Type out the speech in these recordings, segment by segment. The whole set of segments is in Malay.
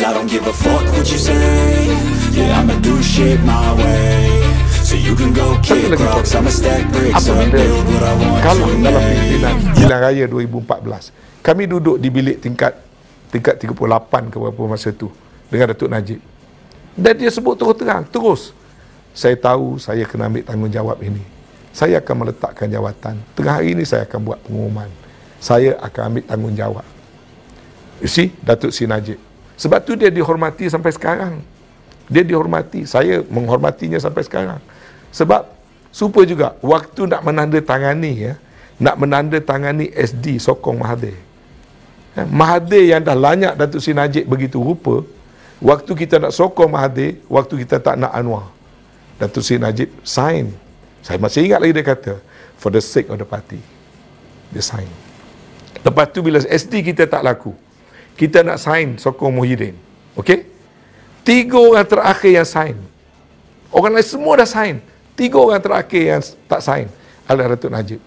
'cause I don't give a fuck what you say. Yeah, I'ma do shit my way. So you can go kick rocks, I'ma stack bricks up, build what I want to dalam pimpinan make. Pilihan Raya 2014, kami duduk di bilik tingkat 38 ke berapa masa tu dengan Datuk Najib. Dan dia sebut terus, saya tahu saya kena ambil tanggungjawab ini. Saya akan meletakkan jawatan. Tengah hari ini saya akan buat pengumuman. Saya akan ambil tanggungjawab. You see, Datuk Seri Najib. Sebab tu dia dihormati sampai sekarang. Dia dihormati. Saya menghormatinya sampai sekarang. Sebab super juga waktu nak menandatangani SD sokong Mahathir. Mahathir yang dah lanyak Datuk Seri Najib begitu rupa, waktu kita nak sokong Mahathir, waktu kita tak nak Anwar, Datuk Seri Najib sign. Saya masih ingat lagi dia kata, for the sake of the party. Dia sign. Lepas tu bila SD kita tak laku, kita nak sign sokong Muhyiddin. Okey? 3 orang terakhir yang sign. Orang lain semua dah sign. 3 orang terakhir yang tak sign adalah Datuk Najib.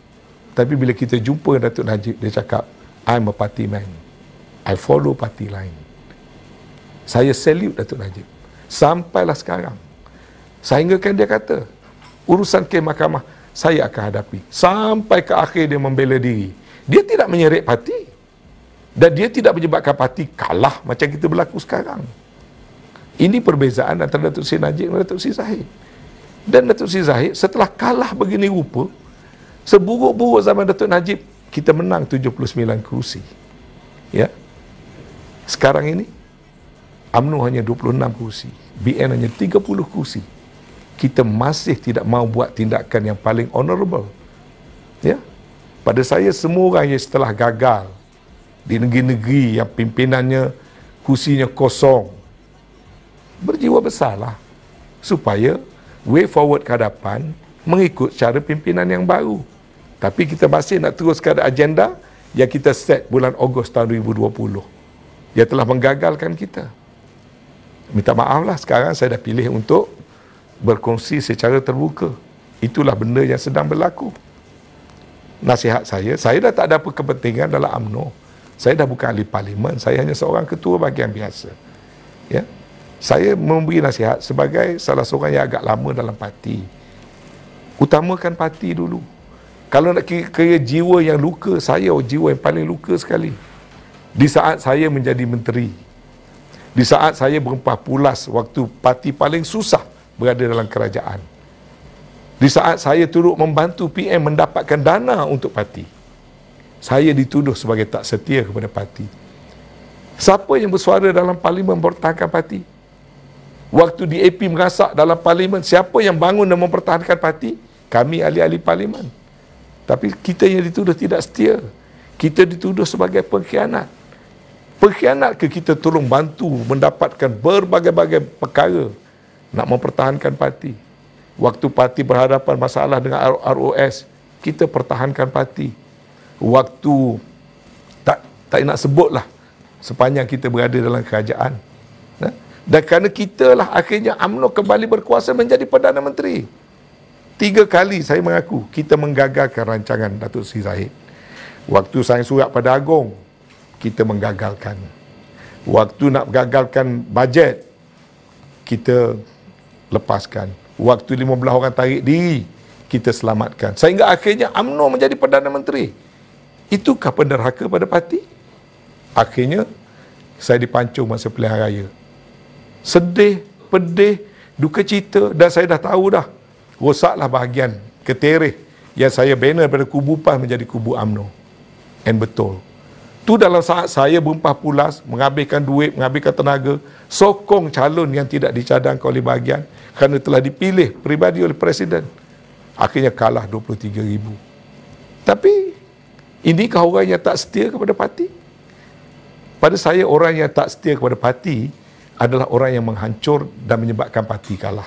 Tapi bila kita jumpa Datuk Najib, dia cakap, I'm a party man. I follow party line. Saya salute Datuk Najib. Sampailah sekarang. Sehingga kan dia kata, urusan ke mahkamah, saya akan hadapi. Sampai ke akhir dia membela diri. Dia tidak menyeret parti. Dan dia tidak menyebabkan parti kalah macam kita berlaku sekarang. Ini perbezaan antara Datuk Seri Najib dan Datuk Seri Zahid. Dan Datuk Seri Zahid setelah kalah begini rupa, seburuk-buruk zaman Datuk Najib, kita menang 79 kerusi. Ya. Sekarang ini UMNO hanya 26 kerusi, BN hanya 30 kerusi. Kita masih tidak mahu buat tindakan yang paling honorable. Ya. Pada saya, semua orang yang setelah gagal di negeri-negeri yang pimpinannya kursinya kosong, berjiwa besarlah supaya way forward ke hadapan mengikut cara pimpinan yang baru. Tapi kita masih nak teruskan agenda yang kita set bulan Ogos tahun 2020. Dia telah menggagalkan kita. Minta maaflah, sekarang saya dah pilih untuk berkongsi secara terbuka. Itulah benda yang sedang berlaku. Nasihat saya dah tak ada apa kepentingan dalam UMNO. Saya dah bukan ahli parlimen, saya hanya seorang ketua bahagian biasa. Ya. Saya memberi nasihat sebagai salah seorang yang agak lama dalam parti. Utamakan parti dulu. Kalau nak kira jiwa yang luka, saya jiwa yang paling luka sekali. Di saat saya menjadi menteri, di saat saya berempah pulas waktu parti paling susah berada dalam kerajaan, di saat saya turut membantu PM mendapatkan dana untuk parti, saya dituduh sebagai tak setia kepada parti. Siapa yang bersuara dalam parlimen mempertahankan parti? Waktu DAP merasak dalam parlimen, siapa yang bangun dan mempertahankan parti? Kami ahli-ahli parlimen. Tapi kita yang dituduh tidak setia. Kita dituduh sebagai pengkhianat. Pengkhianat ke kita tolong bantu mendapatkan berbagai-bagai perkara nak mempertahankan parti? Waktu parti berhadapan masalah dengan ROS, kita pertahankan parti. Waktu tak nak sebutlah sepanjang kita berada dalam kerajaan. Dan kerana kitalah akhirnya UMNO kembali berkuasa menjadi Perdana Menteri. 3 kali saya mengaku kita menggagalkan rancangan Datuk Seri Zahid. Waktu sign surat pada Agong, kita menggagalkan. Waktu nak gagalkan bajet, kita lepaskan. Waktu 15 orang tarik diri, kita selamatkan. Sehingga akhirnya UMNO menjadi Perdana Menteri. Itukah penderhaka pada parti? Akhirnya, saya dipancung masa pilihan raya. Sedih, pedih, duka cita, dan saya dah tahu dah, rosaklah bahagian ketereh yang saya bina pada kubu PAS menjadi kubu UMNO. And betul. Tu dalam saat saya berempah pulas, menghabiskan duit, menghabiskan tenaga, sokong calon yang tidak dicadangkan oleh bahagian kerana telah dipilih peribadi oleh Presiden. Akhirnya kalah 23,000. Tapi, inikah orang yang tak setia kepada parti? Pada saya, orang yang tak setia kepada parti adalah orang yang menghancur dan menyebabkan parti kalah.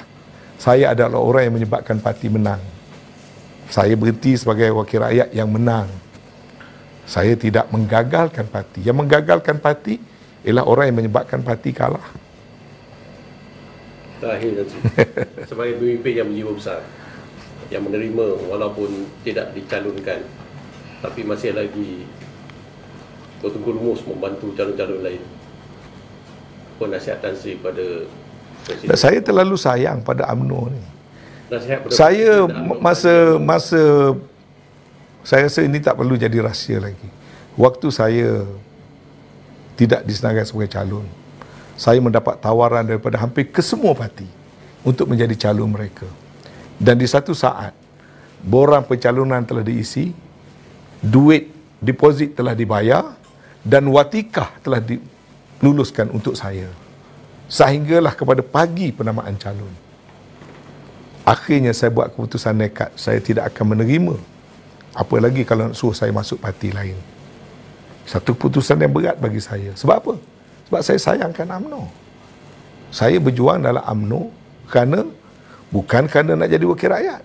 Saya adalah orang yang menyebabkan parti menang. Saya berhenti sebagai wakil rakyat yang menang. Saya tidak menggagalkan parti. Yang menggagalkan parti ialah orang yang menyebabkan parti kalah. Terakhir, sebagai pemimpin yang berjiwa besar, yang menerima walaupun tidak dicalonkan, tapi masih lagi bertengkurumus membantu calon-calon lain. nasihat Tan Sri pada Presiden? Dan saya terlalu sayang pada UMNO ni. Nasihat pada Saya Presiden masa saya rasa ini tak perlu jadi rahsia lagi. Waktu saya tidak disenaraikan sebagai calon, saya mendapat tawaran daripada hampir kesemua parti untuk menjadi calon mereka. Dan di satu saat, borang pencalonan telah diisi, duit deposit telah dibayar, dan watikah telah diluluskan untuk saya. Sehinggalah kepada pagi penamaan calon. Akhirnya saya buat keputusan nekat, saya tidak akan menerima. Apalagi kalau nak suruh saya masuk parti lain. Satu keputusan yang berat bagi saya. Sebab apa? Sebab saya sayangkan UMNO. Saya berjuang dalam UMNO bukan kerana nak jadi wakil rakyat.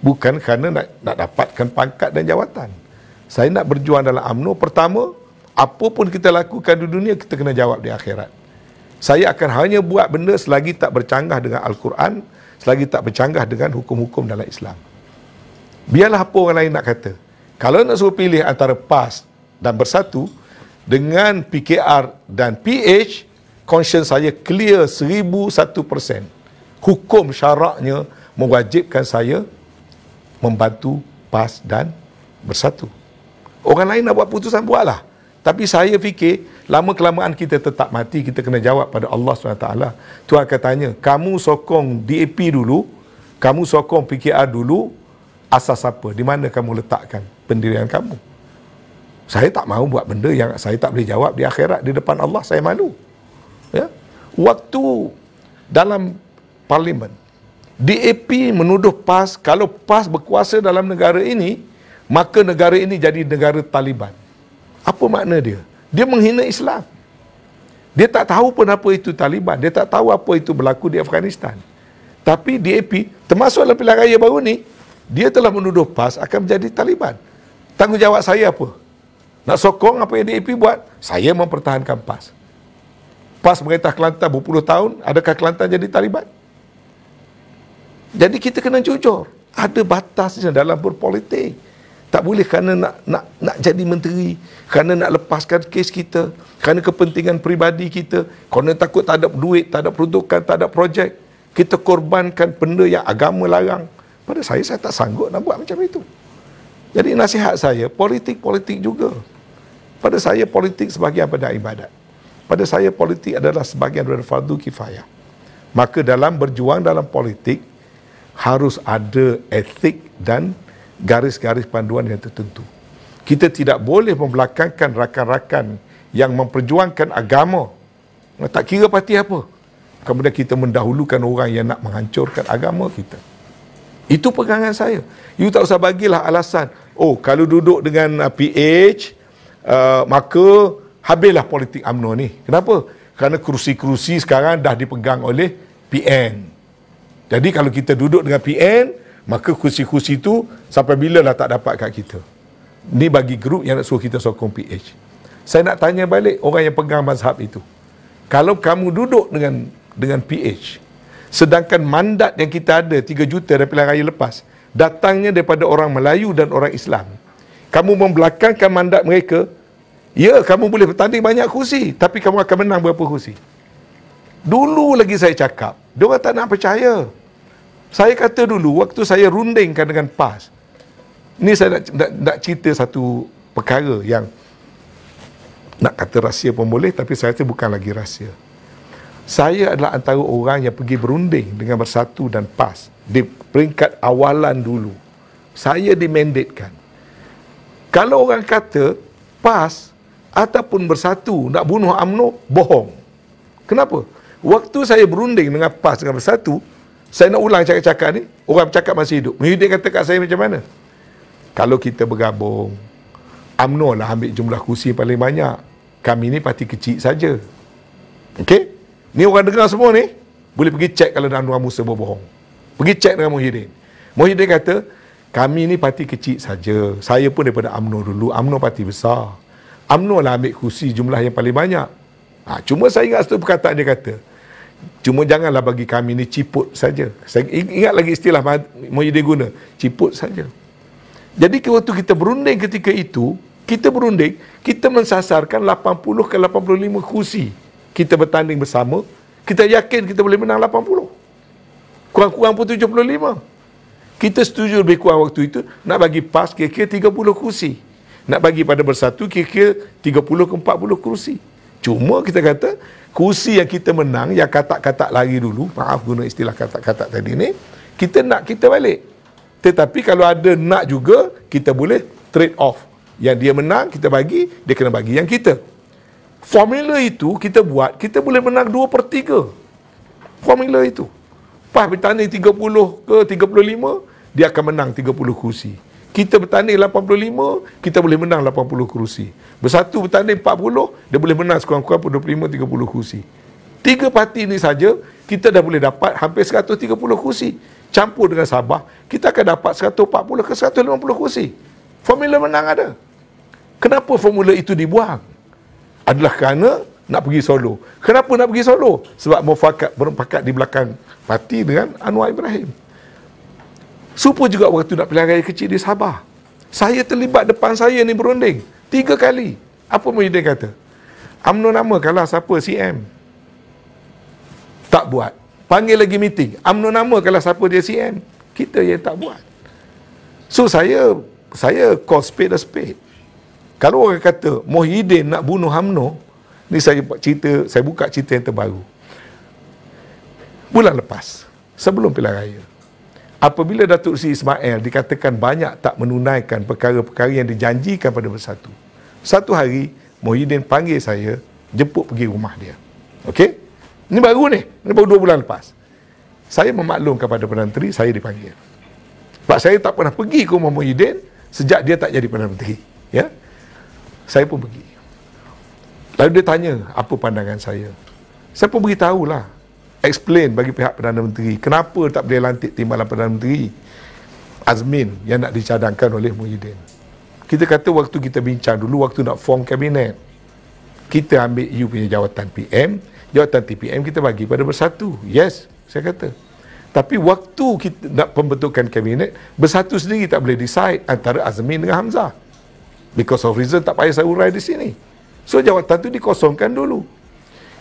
Bukan kerana nak dapatkan pangkat dan jawatan. Saya nak berjuang dalam UMNO. Pertama, apa pun kita lakukan di dunia, kita kena jawab di akhirat. Saya akan hanya buat benda selagi tak bercanggah dengan Al-Quran, selagi tak bercanggah dengan hukum-hukum dalam Islam. Biarlah apa orang lain nak kata. Kalau nak suruh pilih antara PAS dan Bersatu, dengan PKR dan PH, conscience saya clear 1001%. Hukum syaraknya mewajibkan saya membantu PAS dan Bersatu. Orang lain nak buat putusan, buatlah. Tapi saya fikir, lama-kelamaan kita tetap mati, kita kena jawab pada Allah SWT. Tuhan akan tanya, kamu sokong DAP dulu, kamu sokong PKR dulu, asas apa? Di mana kamu letakkan pendirian kamu? Saya tak mahu buat benda yang saya tak boleh jawab di akhirat, di depan Allah. Saya malu. Ya? Waktu dalam parlimen, DAP menuduh PAS, kalau PAS berkuasa dalam negara ini, maka negara ini jadi negara Taliban. Apa makna dia? Dia menghina Islam. Dia tak tahu pun apa itu Taliban. Dia tak tahu apa itu berlaku di Afghanistan. Tapi DAP, termasuk dalam pilihan raya baru ni, dia telah menuduh PAS akan menjadi Taliban. Tanggungjawab saya apa? Nak sokong apa yang DAP buat? Saya mempertahankan PAS. PAS merintah Kelantan berpuluh tahun, adakah Kelantan jadi Taliban? Jadi kita kena jujur. Ada batasnya dalam berpolitik. Tak boleh kerana nak jadi menteri, kerana nak lepaskan kes kita, kerana kepentingan peribadi kita, kerana takut tak ada duit, tak ada peruntukan, tak ada projek, kita korbankan benda yang agama larang. Pada saya tak sanggup nak buat macam itu. Jadi nasihat saya, politik juga. Pada saya politik sebahagian pada ibadat. Pada saya politik adalah sebahagian daripada fardu kifayah. Maka dalam berjuang dalam politik, harus ada etik dan garis-garis panduan yang tertentu. Kita tidak boleh membelakangkan rakan-rakan yang memperjuangkan agama. Tak kira parti apa. Kemudian kita mendahulukan orang yang nak menghancurkan agama kita. Itu pegangan saya. You tak usah bagilah alasan, oh kalau duduk dengan PH, maka habislah politik UMNO ni. Kenapa? Kerana kerusi-kerusi sekarang dah dipegang oleh PN. Jadi kalau kita duduk dengan PN, maka kursi-kursi itu sampai bila lah tak dapat kat kita. Ni bagi grup yang nak suruh kita sokong PH. Saya nak tanya balik orang yang pegang mazhab itu. Kalau kamu duduk dengan PH, sedangkan mandat yang kita ada 3 juta dari pilihan raya lepas, datangnya daripada orang Melayu dan orang Islam. Kamu membelakangkan mandat mereka, ya kamu boleh bertanding banyak kursi, tapi kamu akan menang berapa kursi? Dulu lagi saya cakap, diorang tak nak percaya. Saya kata dulu, waktu saya rundingkan dengan PAS, ni saya nak cerita satu perkara yang nak kata rahsia pun boleh, tapi saya rasa bukan lagi rahsia. Saya adalah antara orang yang pergi berunding dengan Bersatu dan PAS di peringkat awalan dulu. Saya dimandatkan. Kalau orang kata PAS ataupun Bersatu nak bunuh UMNO, bohong. Kenapa? Waktu saya berunding dengan PAS dengan Bersatu, saya nak ulang cakap-cakap ni, orang bercakap masih hidup. Muhyiddin kata kat saya macam mana? Kalau kita bergabung, UMNO lah ambil jumlah kursi paling banyak. Kami ni parti kecil saja. Okey? Ni orang dengar semua ni, boleh pergi cek kalau Anwar Musa berbohong. Pergi cek dengan Muhyiddin. Muhyiddin kata, kami ni parti kecil saja. Saya pun daripada UMNO dulu. UMNO parti besar. UMNO lah ambil kursi jumlah yang paling banyak. Cuma saya ingat satu perkataan dia kata, cuma janganlah bagi kami ni ciput saja. Saya ingat lagi istilah Muhyiddin guna, ciput saja. Jadi waktu kita berunding ketika itu, kita berunding, kita mensasarkan 80 ke 85 kursi kita bertanding bersama, kita yakin kita boleh menang 80. Kurang-kurang pun 75. Kita setuju lebih kurang waktu itu nak bagi PAS kira-kira 30 kursi. Nak bagi pada Bersatu kira-kira 30 ke 40 kursi. Cuma kita kata kursi yang kita menang, yang katak-katak lari dulu, maaf guna istilah katak-katak tadi ni, kita nak kita balik. Tetapi kalau ada nak juga, kita boleh trade off. Yang dia menang, kita bagi, dia kena bagi yang kita. Formula itu kita buat, kita boleh menang 2/3. Formula itu. PAS bertanding 30 ke 35, dia akan menang 30 kursi. Kita bertanding 85, kita boleh menang 80 kursi. Bersatu bertanding 40, dia boleh menang sekurang-kurang 25-30 kursi. 3 parti ni saja, kita dah boleh dapat hampir 130 kursi. Campur dengan Sabah, kita akan dapat 140 ke 150 kursi. Formula menang ada. Kenapa formula itu dibuang? Adalah kerana nak pergi Solo. Kenapa nak pergi Solo? Sebab berpakat di belakang parti dengan Anwar Ibrahim. Supaya juga waktu nak pilihan raya kecil di Sabah. Saya terlibat, depan saya ni berunding 3 kali. Apa Muhyiddin kata? UMNO nama kalah siapa CM. Tak buat. Panggil lagi meeting. UMNO nama kalah siapa dia CM. Kita yang tak buat. So saya call spade a spade. Kalau orang kata Muhyiddin nak bunuh UMNO, ni saya buka cerita yang terbaru. Bulan lepas, sebelum pilihan raya, apabila Datuk Seri Ismail dikatakan banyak tak menunaikan perkara-perkara yang dijanjikan pada Bersatu, satu hari Muhyiddin panggil saya, jemput pergi rumah dia. Okey? Ini baru ni, ini baru 2 bulan lepas. Saya memaklumkan kepada Perdana Menteri, saya dipanggil. Sebab saya tak pernah pergi ke rumah Muhyiddin sejak dia tak jadi Perdana Menteri. Ya? Saya pun pergi. Lalu dia tanya apa pandangan saya. Saya pun beritahulah, explain bagi pihak Perdana Menteri kenapa tak boleh lantik timbalan Perdana Menteri Azmin yang nak dicadangkan oleh Muhyiddin. Kita kata waktu kita bincang dulu, waktu nak form kabinet, kita ambil you punya jawatan PM, jawatan TPM kita bagi pada Bersatu. Yes, saya kata. Tapi waktu kita nak pembentukan kabinet, Bersatu sendiri tak boleh decide antara Azmin dengan Hamzah. Because of reason tak payah saya urai di sini. So jawatan tu dikosongkan dulu.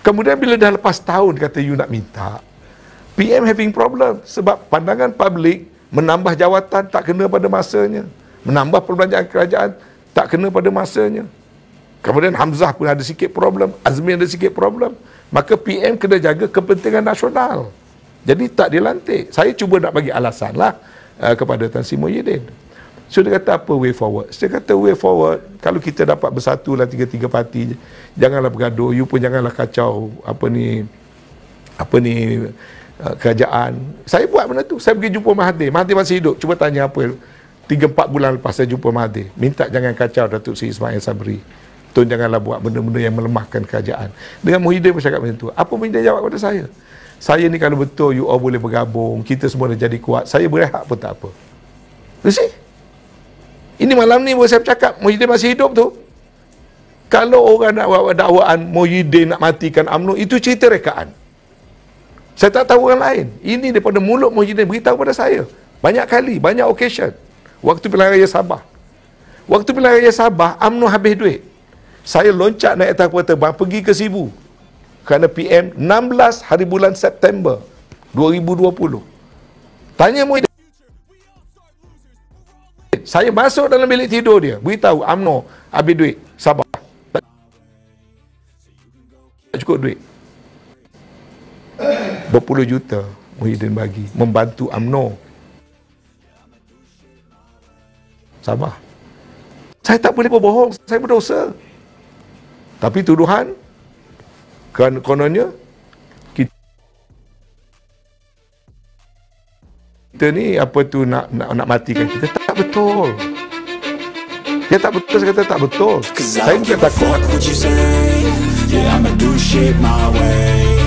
Kemudian bila dah lepas tahun kata you nak minta, PM having problem sebab pandangan public menambah jawatan tak kena pada masanya, menambah perbelanjaan kerajaan tak kena pada masanya. Kemudian Hamzah pun ada sikit problem, Azmin ada sikit problem. Maka PM kena jaga kepentingan nasional. Jadi tak dilantik. Saya cuba nak bagi alasan lah kepada Tan Sri Muhyiddin. So dia kata apa way forward? Saya kata way forward, kalau kita dapat bersatu lah 3 parti, janganlah bergaduh, you pun janganlah kacau kerajaan. Saya buat benda tu. Saya pergi jumpa Mahathir. Mahathir masih hidup. Cuba tanya apa 3-4 bulan lepas saya jumpa Mahathir. Minta jangan kacau Datuk Seri Ismail Sabri. Tuan janganlah buat benda-benda yang melemahkan kerajaan. Dengan Muhyiddin pun cakap macam tu. Apa Muhyiddin jawab kepada saya? Saya ni kalau betul you all boleh bergabung, kita semua dah jadi kuat, saya berehat pun tak apa. You see? Ini malam ni baru saya bercakap, Muhyiddin masih hidup tu. Kalau orang nak buat dakwaan Muhyiddin nak matikan UMNO, itu cerita rekaan. Saya tak tahu orang lain. Ini daripada mulut Muhyiddin beritahu pada saya. Banyak kali, banyak occasion. Waktu pilihan raya Sabah. Waktu pilihan raya Sabah, UMNO habis duit. Saya loncat naik atas kapal terbang pergi ke Sibu. Kerana PM 16 hari bulan September 2020. Tanya Muhyiddin. Saya masuk dalam bilik tidur dia, beritahu UMNO habis duit Sabah. Tak cukup duit. Berpuluh juta Muhyiddin bagi membantu UMNO Sabah. Saya tak boleh berbohong, saya berdosa. Tapi tuduhan kononnya kita ni apa tu nak matikan kita. Tak betul. Dia tak betul, saya kata tak betul. Saya bukan takut. Yeah, I'ma do shit my way.